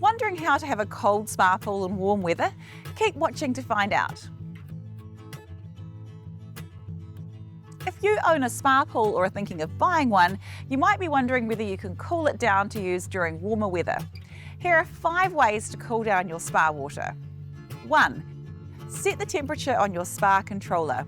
Wondering how to have a cold spa pool in warm weather? Keep watching to find out. If you own a spa pool or are thinking of buying one, you might be wondering whether you can cool it down to use during warmer weather. Here are 5 ways to cool down your spa water. 1. Set the temperature on your spa controller.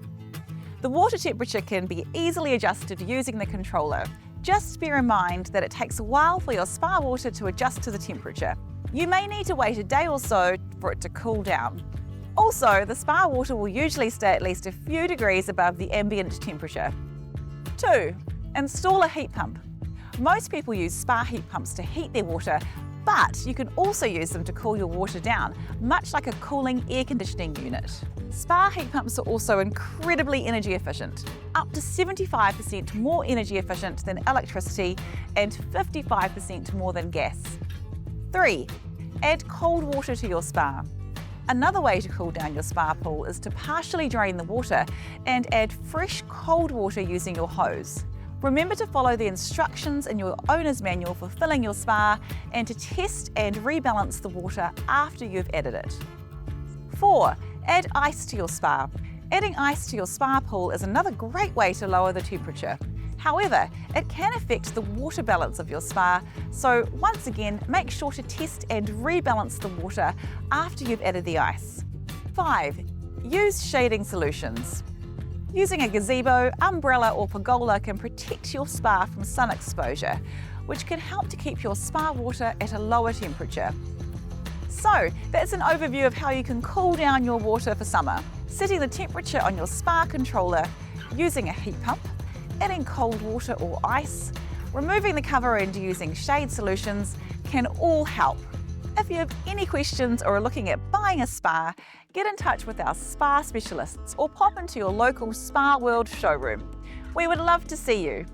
The water temperature can be easily adjusted using the controller. Just bear in mind that it takes a while for your spa water to adjust to the temperature. You may need to wait a day or so for it to cool down. Also, the spa water will usually stay at least a few degrees above the ambient temperature. 2. Install a heat pump. Most people use spa heat pumps to heat their water, but you can also use them to cool your water down, much like a cooling air conditioning unit. Spa heat pumps are also incredibly energy efficient, up to 75% more energy efficient than electricity and 55% more than gas. 3. Add cold water to your spa. Another way to cool down your spa pool is to partially drain the water and add fresh cold water using your hose. Remember to follow the instructions in your owner's manual for filling your spa and to test and rebalance the water after you've added it. 4. Add ice to your spa. Adding ice to your spa pool is another great way to lower the temperature. However, it can affect the water balance of your spa, so once again, make sure to test and rebalance the water after you've added the ice. 5. Use shading solutions. Using a gazebo, umbrella or pergola can protect your spa from sun exposure, which can help to keep your spa water at a lower temperature. So, that's an overview of how you can cool down your water for summer. Setting the temperature on your spa controller, using a heat pump, adding cold water or ice, removing the cover and using shade solutions can all help. If you have any questions or are looking at buying a spa, get in touch with our spa specialists or pop into your local Spa World showroom. We would love to see you.